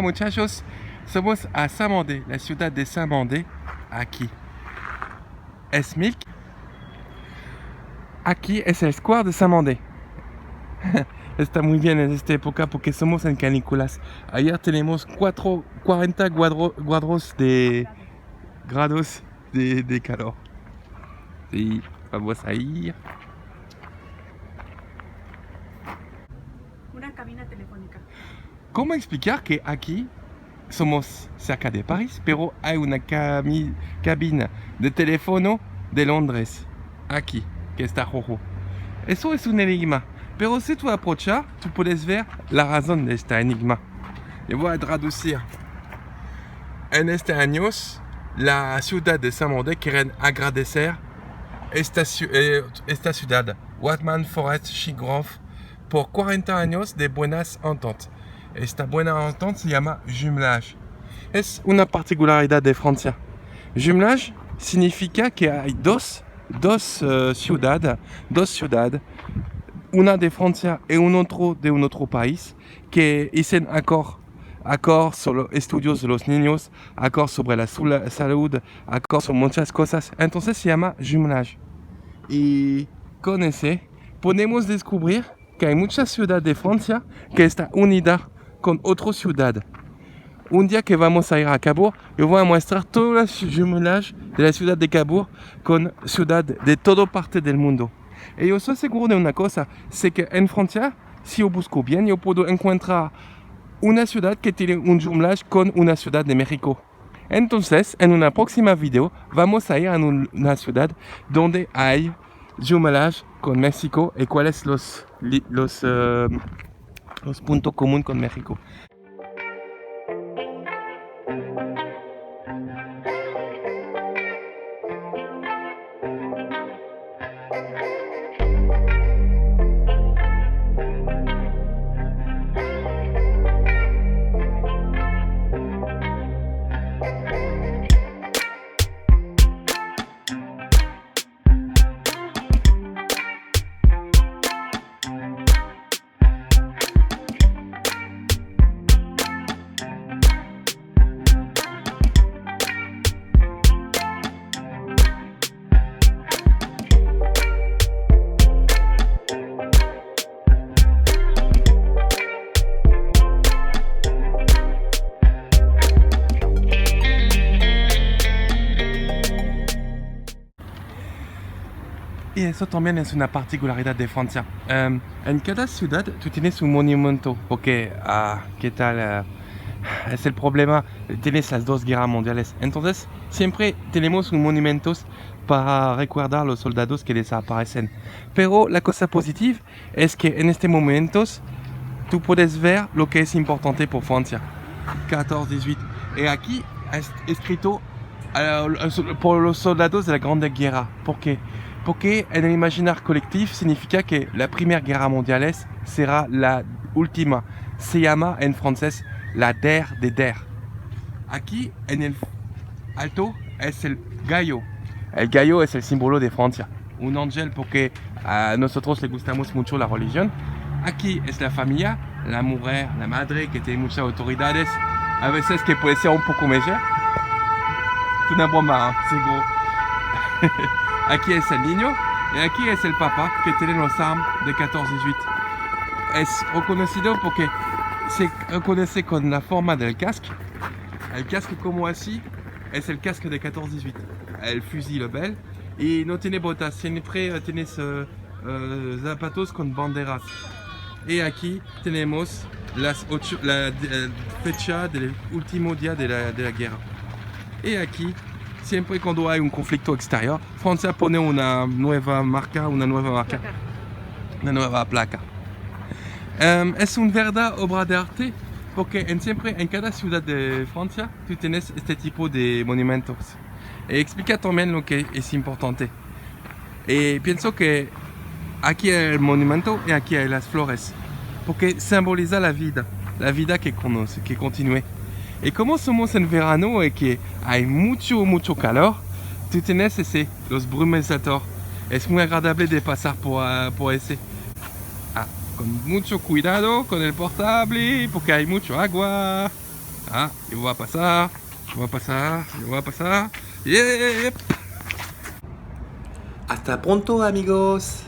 muchachos, somos a Saint-Mandé, la ciudad de Saint-Mandé, aquí. Es Milk. Aquí es el Square de Saint-Mandé. Está muy bien en esta época porque somos en canículas. Ayer tenemos 40 grados de calor. Sí, vamos a ir. Una cabina telefónica. ¿Cómo explicar que aquí somos cerca de París, pero hay una cabina de teléfono de Londres, aquí, que está rojo? Eso es un enigma, pero si tú aprovechas, tú puedes ver la razón de este enigma. Y voy a traducir. En este año, la ciudad de Saint-Mandé quiere agradecer esta ciudad, Watman Forest Chigrove, por 40 años de buenas ententes. Esta buena entente se llama jumelage. Es una particularidad de Francia. Jumelage significa que hay dos ciudades, una de Francia y un otro país, que hacen acuerdo sobre los estudios de los niños, acuerdo sobre la salud, acuerdo sobre muchas cosas. Entonces se llama jumelage. Y con ese podemos descubrir que hay muchas ciudades de Francia que están unidas con otra ciudad. Un día que vamos a ir a Cabourg, yo voy a mostrar todo el jumelage de la ciudad de Cabourg con ciudades de toda parte del mundo. Y yo estoy seguro de una cosa, es que en Francia, si yo busco bien, yo puedo encontrar una ciudad que tiene un jumelage con una ciudad de México. Entonces, en una próxima video, vamos a ir a una ciudad donde hay jumelage con México y cuáles los puntos comunes con México. Y eso también es una particularidad de Francia. En cada ciudad tú tienes un monumento, porque, ¿qué tal? Es el problema, tienes las dos guerras mundiales. Entonces, siempre tenemos un monumento para recordar a los soldados que desaparecen. Pero la cosa positiva es que en estos momentos tú puedes ver lo que es importante por Francia. 14-18. Y aquí es escrito por los soldados de la Grande Guerra. ¿Por qué? Porque en el imaginar colectivo significa que la Primera Guerra Mundial será la última. Se llama en francés la der de der. Aquí en el alto es el gallo. El gallo es el símbolo de Francia. Un ángel porque a nosotros le gustamos mucho la religión. Aquí es la familia, la mujer, la madre que tiene muchas autoridades. A veces que puede ser un poco mejor. Es una broma, seguro. Aquí es el niño y aquí es el papá que tiene los armas de 14-18. Es reconocido porque se reconoce con la forma del casco. El casco como así es el casco de 14-18. El fusil bel y no tiene botas, siempre tiene zapatos con banderas. Y aquí tenemos la fecha del último día de la guerra. Y aquí siempre cuando hay un conflicto exterior, Francia pone una nueva placa. Es una verdad obra de arte porque en cada ciudad de Francia tú tienes este tipo de monumentos. Y explica también lo que es importante. Y pienso que aquí hay el monumento y aquí hay las flores, porque simboliza la vida que continúe. Y como somos en verano y que hay mucho calor, tú tienes los brumizadores. Es muy agradable de pasar por ese. Con mucho cuidado con el portable porque hay mucho agua. Ah, yo voy a pasar, yo voy a pasar, yo voy a pasar. Yep. Hasta pronto, amigos.